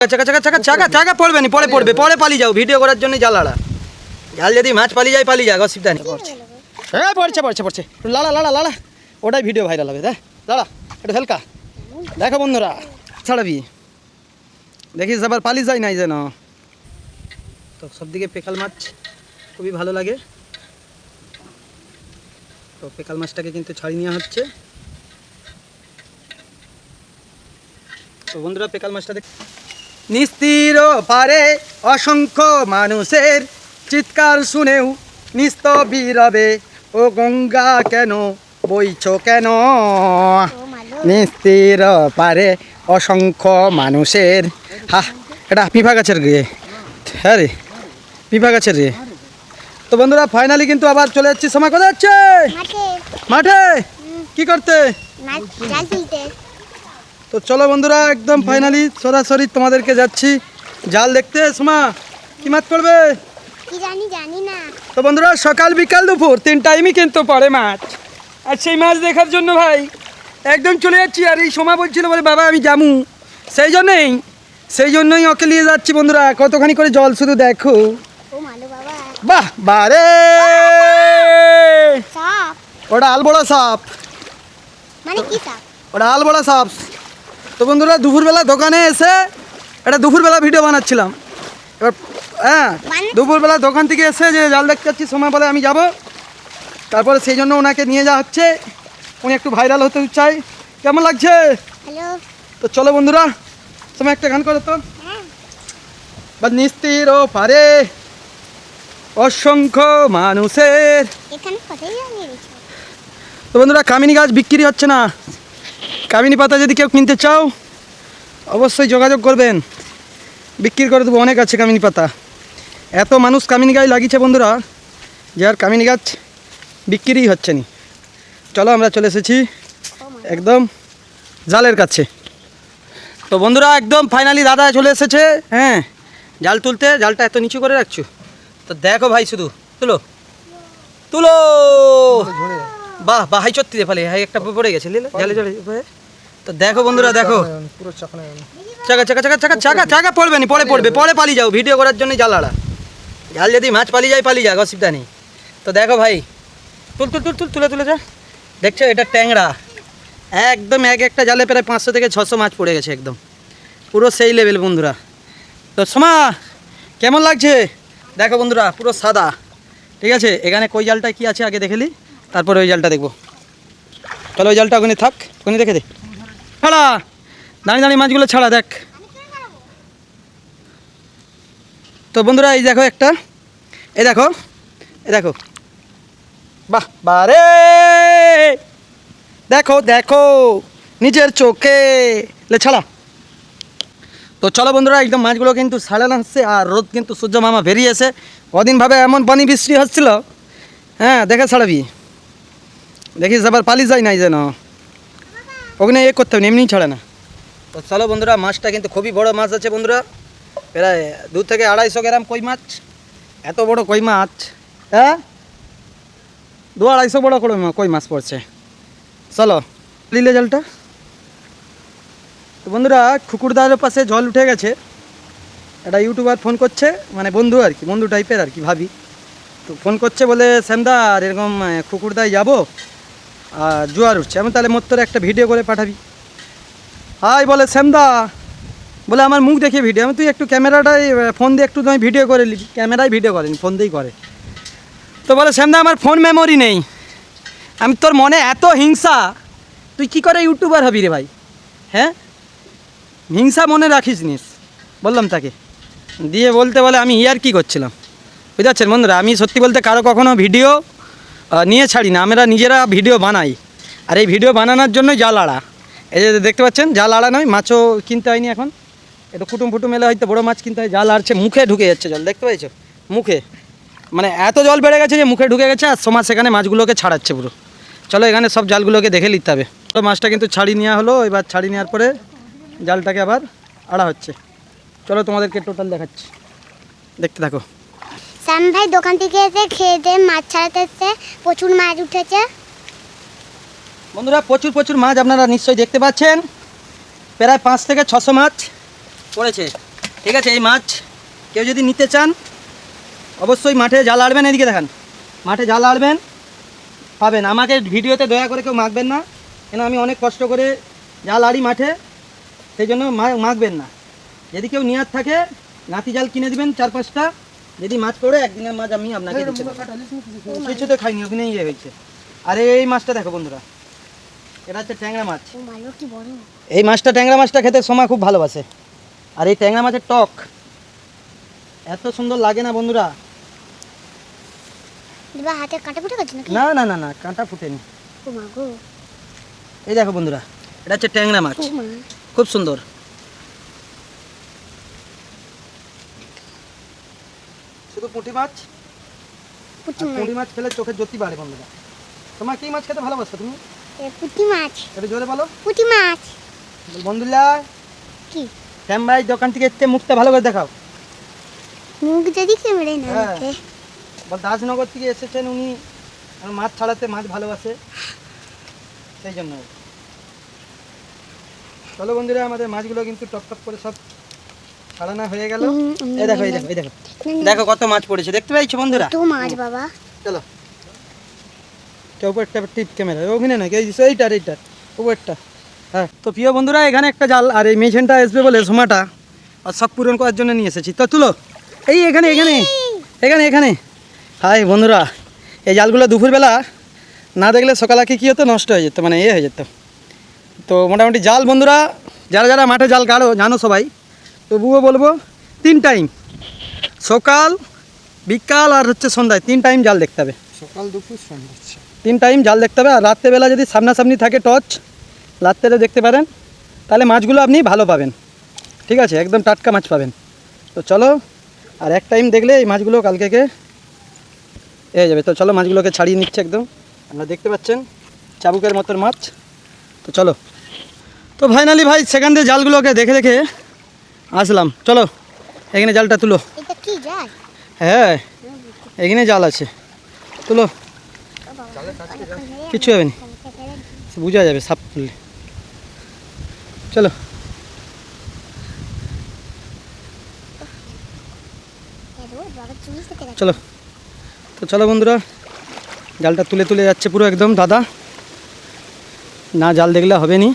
চাকা চাকা চাকা চাকা চাকা পড়বে না, পরে পড়বে, পরে পালিয়ে যাও ভিডিও করার জন্য। জালাড়া জাল যদি মাছ পালিয়ে যায় অসুবিধা নেই। পড়ছে হ্যাঁ, পড়ছে পড়ছে পড়ছে, লাড়া লাড়া লাড়া, ওটাই ভিডিও ভাইরাল হবে। দেখ লাড়া, একটু হালকা দেখো বন্ধুরা, ছাড়াবি দেখিস আবার পালিয়ে যায় নাই যেন। তো সবদিকে পেকাল মাছ খুবই ভালো লাগে। তো পেকাল মাছটাকে কিন্তু ছাড়িয়ে নেওয়া হচ্ছে। তো বন্ধুরা পেকাল মাছটা দেখ, নিস্তীর পারে অসংখ্য মানুষের চিৎকার শুনেও নিস্তবিরবে ও গঙ্গা কেন বইছ কেন। নিস্তীর পারে অসংখ্য মানুষের, হা এটা পিফা গাছের রে, হ্যাঁ রে পিফা গাছের রে। তো বন্ধুরা ফাইনালি কিন্তু আবার চলে যাচ্ছি। সময় কোথায় যাচ্ছে? মাঠে। কি করতে? তো চলো বন্ধুরা একদম ফাইনালি সরাসরি তোমাদেরকে যাচ্ছি জাল দেখতে। সোমা কি মাছ পড়বে জানি না। তো বন্ধুরা সকাল বিকাল দুপুর 3 টাইমই কিন্তু পড়ে মাছ। আর সেই মাছ দেখার জন্য ভাই একদম চলে যাচ্ছি। আর এই সোমা বলছিল বলে বাবা আমি যাবো, সেই জন্যই ওকে নিয়ে যাচ্ছি। বন্ধুরা কতখানি করে জল শুধু দেখো। বাহ বারে, ওটা আলবড়া সাপ, ওটা আলবড়া সাপ। তো বন্ধুরা দুপুরবেলা দোকানে এসে এটা দুপুরবেলা ভিডিও বানাচ্ছিলাম। এবার হ্যাঁ দুপুরবেলা দোকান থেকে এসে যে জাল দেখতে যাচ্ছি, সময় বলে আমি যাব। তারপরে সেই জন্য ওনাকে নিয়ে যাওয়া হচ্ছে, উনি একটু ভাইরাল হতে চাই। কেমন লাগছে? তো চলো বন্ধুরা সময় একটা গান করো তো। বা নিস্তীর পারে অসংখ্য মানুষের। তো বন্ধুরা কামিনী গাছ বিক্রি হচ্ছে না, কামিনী পাতা যদি কেউ কিনতে চাও অবশ্যই যোগাযোগ করবেন, বিক্রি করে দেবো। অনেক আছে কামিনী পাতা, এত মানুষ কামিনী গাছ লাগিয়েছে বন্ধুরা যে আর কামিনী গাছ বিক্রিই হচ্ছে না। চলো আমরা চলে এসেছি একদম জালের কাছে। তো বন্ধুরা একদম ফাইনালি দাদা চলে এসেছে, হ্যাঁ জাল তুলতে। জালটা এত নিচু করে রাখছো তো দেখো ভাই, শুধু তুলো তুলো। বাহ বাহ, হাই চত্তি ফেলে হাই একটা পড়ে গেছে জালে জলে। তো দেখো বন্ধুরা দেখো, চাকা চাকা চাকা চাকা চাকা চাকা পড়বে না, পরে পড়বে, পরে পালিয়ে যাও ভিডিও করার জন্য। জালাড়া জাল যদি মাছ পালিয়ে যায় অসুবিধা নেই। তো দেখো ভাই, তুল তুল তুল তুল তুলে তুলে যা। দেখছো এটা ট্যাংরা, একদম একটা জালে প্রায় 500 থেকে 600 মাছ পড়ে গেছে, একদম পুরো সেই লেভেল বন্ধুরা। তো সোমা কেমন লাগছে? দেখো বন্ধুরা পুরো সাদা, ঠিক আছে। এখানে কই জালটা কি আছে আগে দেখে নি, তারপরে ওই জালটা দেখবো। চলো ওই জালটা ওখানে থাক, ওখানে দেখে দে। ছাড়া দাঁড়িয়ে দাঁড়িয়ে মাছগুলো ছাড়া দেখ। তো বন্ধুরা এই দেখো একটা, এই দেখো এই দেখো, বাহ বারে, দেখো দেখো নিজের চোখে লে ছাড়া। তো চলো বন্ধুরা একদম মাছগুলো কিন্তু ছাড়ানো হচ্ছে। আর রোদ কিন্তু সূর্য মামা বেরিয়েছে। কদিনভাবে এমন পানি বৃষ্টি হচ্ছিল, হ্যাঁ দেখে ছাড়াবি, দেখিস আবার পালিয়ে যায় নাই যেন। ওখানে এ করতে হবে, এমনিই ছাড়ে না। তো চলো বন্ধুরা মাছটা কিন্তু খুবই বড় মাছ আছে বন্ধুরা, প্রায় 2 থেকে 250 গ্রাম কই মাছ। এত বড় কই মাছ, হ্যাঁ 200-250 বড় কই মাছ পড়ছে। চলো লিলে জলটা। তো বন্ধুরা খুকুরদারের পাশে জল উঠে গেছে, একটা ইউটিউবার ফোন করছে, মানে বন্ধু আর কি, বন্ধু টাইপের আর কি ভাবি। তো ফোন করছে বলে শ্যামদা আর এরকম খুকুরদায় যাবো আর জোয়ার উঠছে, আমি তাহলে মোট তোর একটা ভিডিও করে পাঠাবি। হাই বলে শ্যামদা, বলে আমার মুখ দেখিয়ে ভিডিও। আমি তুই একটু ক্যামেরাটাই ফোন দিয়ে একটু তুমি ভিডিও করে নিবি। ক্যামেরায় ভিডিও করেনি, ফোন দিয়েই করে। তো বলে শ্যামদা আমার ফোন মেমোরি নেই। আমি তোর মনে এত হিংসা, তুই কি করে ইউটিউবার হবি রে ভাই, হ্যাঁ হিংসা মনে রাখিস নিস, বললাম তাকে। দিয়ে বলতে বলে আমি ইয়ার কি করছিলাম, বুঝতে পারছেন বন্ধুরা। আমি সত্যি বলতে কারো কখনো ভিডিও নিয়ে ছাড়ি না, আমরা নিজেরা ভিডিও বানাই। আর এই ভিডিও বানানোর জন্যই জাল আড়া, এই যে দেখতে পাচ্ছেন জাল আড়া নয়, মাছও কিনতে হয়নি এখন। একটু কুটুম ফুটুম এলে হয়তো বড়ো মাছ কিনতে হয়। জাল আড়ছে, মুখে ঢুকে যাচ্ছে জল, দেখতে পাইছো মুখে, মানে এত জল বেড়ে গেছে যে মুখে ঢুকে গেছে। আর সমাজ সেখানে মাছগুলোকে ছাড়াচ্ছে পুরো। চলো এখানে সব জালগুলোকে দেখে নিতে হবে। তো মাছটা কিন্তু ছাড়িয়ে নেওয়া হলো, এবার ছাড়িয়ে নেওয়ার পরে জালটাকে আবার আড়া হচ্ছে। চলো তোমাদেরকে টোটাল দেখাচ্ছি, দেখতে থাকো। শ্যাম ভাই দোকান থেকে এসে খেয়ে দিয়ে মাছ ছাড়াতে এসছে, প্রচুর মাছ উঠেছে বন্ধুরা। প্রচুর মাছ আপনারা নিশ্চয়ই দেখতে পাচ্ছেন, প্রায় 5 থেকে 600 মাছ পড়েছে। ঠিক আছে, এই মাছ কেউ যদি নিতে চান অবশ্যই মাঠে জাল আড়বেন, এদিকে দেখান, মাঠে জাল আড়বেন, পাবেন। আমাকে ভিডিওতে দয়া করে কেউ মাখবেন না, কেন আমি অনেক কষ্ট করে জাল আড়ি মাঠে, সেই জন্য মাখবেন না। যদি কেউ নিয়াত থাকে নাতি জাল কিনে দিবেন 4-5টা, যদি মাছ পড়ে একদিনের মাছ আমি আপনাকে দিচ্ছি। কিছু তো খাইনি, ওখানে ইয়ে হয়েছে। আর এই মাছটা দেখো বন্ধুরা, এটা হচ্ছে ট্যাংরা মাছ। এই মাছটা, ট্যাংরা মাছটা খেতে সোমা খুব ভালোবাসে। আর এই ট্যাংরা মাছের টক এত সুন্দর লাগে না বন্ধুরা। হাতে কাটা ফুটে গেছে নাকি? না না না না, কাঁটা ফুটেনি। এই দেখো বন্ধুরা, এটা হচ্ছে ট্যাংরা মাছ, খুব সুন্দর। শুধু পুঁটি মাছ, পুঁটি মাছ খেলে চোখের জ্যোতি বাড়ে বন্ধুরা। তোমার কি মাছ খেতে ভালোবাসো তুমি? পুঁটি মাছ। একটু জোরে বলো। পুঁটি মাছ। বন্ধুরা কি শ্যাম ভাই দোকান থেকে এসে মুখটা ভালো করে দেখাও। মুখ যদি ক্যামেরায় না দেখে। বল দাসনগর থেকে এসেছেন উনি, মাছ ছাড়াতে, মাছ ভালোবাসে, সেই জন্য। চলো বন্ধুরা, আমাদের মাছগুলো কিন্তু টপ টপ করে সব ছাড়ানো হয়ে গেল। এই দেখো, এই দেখো, এই দেখো, দেখো কত মাছ পড়েছে, দেখতে পাইছো বন্ধুরা? তো মাছ বাবা। চলো উপরটা টিপ ক্যামেরা, ওখানে না এইটার উপরটা। হ্যাঁ, তো প্রিয় বন্ধুরা, এখানে একটা জাল, আর এই মেশিনটা আসবে বলে সোমাটা আর শখ পূরণ করার জন্য নিয়ে এসেছি। তো তুলো, এই এখানে এখানে এখানে এখানে। হাই বন্ধুরা, এই জালগুলো দুপুরবেলা না দেখলে সকালে কী হতো, নষ্ট হয়ে যেত, মানে হয়ে যেত। তো মোটামুটি জাল বন্ধুরা, যারা যারা মাঠে জাল কাড়ো জানো সবাই, তবুও বলবো 3 টাইম, সকাল, বিকাল আর হচ্ছে সন্ধ্যায় 3 টাইম জাল দেখতে হবে। সকাল, দুপুর, সন্ধ্যা। 3 টাইম জাল দেখতে হবে। আর রাত্রেবেলা যদি সামনাসামনি থাকে টর্চ, রাত্রে দেখতে পারেন, তাহলে মাছগুলো আপনি ভালো পাবেন। ঠিক আছে, একদম টাটকা মাছ পাবেন। তো চলো, আর এক টাইম দেখলে এই মাছগুলো কালকেকে হয়ে যাবে। তো চলো, মাছগুলোকে ছাড়িয়ে নিচ্ছে একদম, আপনারা দেখতে পাচ্ছেন চাবুকের মতন মাছ। তো চলো, তো ফাইনালি ভাই সেখান থেকে জালগুলোকে দেখে দেখে আসলাম। চলো এখানে জালটা তুলো। এটা কি জাল? হ্যাঁ, এখানে জাল আছে, তুলো, কিচ্ছু হবে না, বোঝা যাবে সাপ তুললে। চলো, চলো, তো চলো বন্ধুরা, জালটা তুলে তুলে যাচ্ছে পুরো একদম দাদা, না জাল দেখলে হবে নি।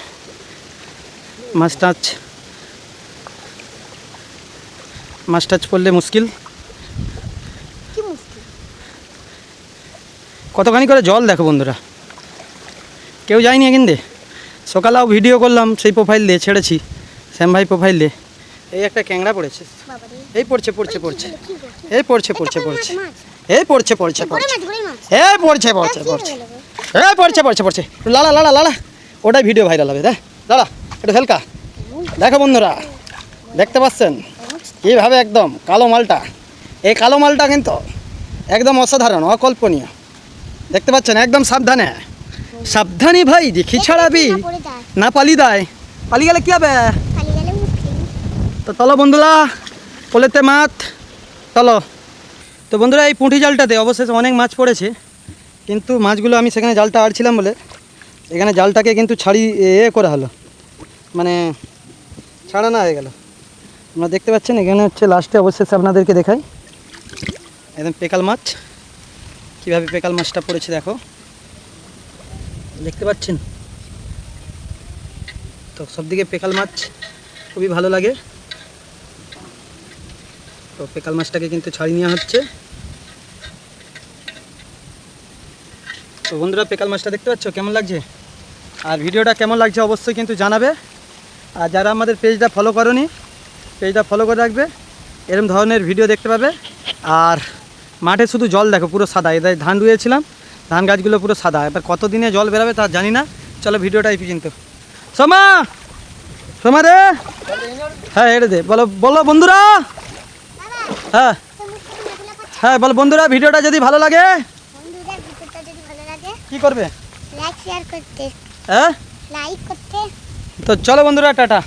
মাছ টাচ পড়লে মুশকিল। কতখানি করে জল দেখো বন্ধুরা, কেউ যায়নি এখান দিয়ে। সকালেও ভিডিও করলাম, সেই প্রোফাইল দিয়ে ছেড়েছি, শ্যাম ভাই প্রোফাইল দিয়ে। এই একটা ক্যাংড়া পড়েছে, এই পড়ছে পড়ছে পড়ছে, এই পড়ছে পড়ছে পড়ছে, এই পড়ছে পড়ছে পড়ছে, এই পড়ছে পড়ছে পড়ছে, এই পড়ছে পড়ছে পড়ছে, লালা লালা লালা, ওটাই ভিডিও ভাইরাল হবে। দেখ লালা, একটু হেলকা দেখো বন্ধুরা, দেখতে পাচ্ছেন কীভাবে একদম কালো মালটা। এই কালো মালটা কিন্তু একদম অসাধারণ, অকল্পনীয়, দেখতে পাচ্ছেন। একদম সাবধানে, সাবধানে ভাই, দেখি ছাড়াবি না, পালি দেয়, পালি গেলে কী হবে? তো চলো বন্ধুরা, পোলেতে মাছ, চলো। তো বন্ধুরা, এই পুঁটি জালটাতে অবশেষে অনেক মাছ পড়েছে, কিন্তু মাছগুলো আমি সেখানে জালটা আড়ছিলাম বলে এখানে জালটাকে কিন্তু করা হলো, মানে ছাড়ানো হয়ে গেল। আপনারা দেখতে পাচ্ছেন এখানে হচ্ছে লাস্টে অবশেষে আপনাদেরকে দেখাই, একদম পেকাল মাছ, কীভাবে পেকাল মাছটা পড়েছে দেখো, দেখতে পাচ্ছেন তো। সবদিকে পেকাল মাছ খুবই ভালো লাগে। তো পেকাল মাছটাকে কিন্তু ছাড়িয়ে নেওয়া হচ্ছে। তো বন্ধুরা, পেকাল মাছটা দেখতে পাচ্ছ কেমন লাগছে, আর ভিডিওটা কেমন লাগছে অবশ্যই কিন্তু জানাবে। আর যারা আমাদের পেজটা ফলো করোনি, পেজটা ফলো করে রাখবে, এরকম ধরনের ভিডিও দেখতে পাবে। আর মাঠে শুধু জল দেখো পুরো সাদা, এদের ধান রুয়েছিলাম, ধান গাছগুলো পুরো সাদা। এবার কতদিনে জল বেরাবে তা জানি না। চলো ভিডিওটা এই পর্যন্ত। সোমা, সোমা রে, হ্যাঁ এটা দে, বলো বলো বন্ধুরা, হ্যাঁ হ্যাঁ বলো বন্ধুরা, ভিডিওটা যদি ভালো লাগে কি করবে? লাইক শেয়ার করতে, হ্যাঁ লাইক করতে। তো চলো বন্ধুরা, টাটা।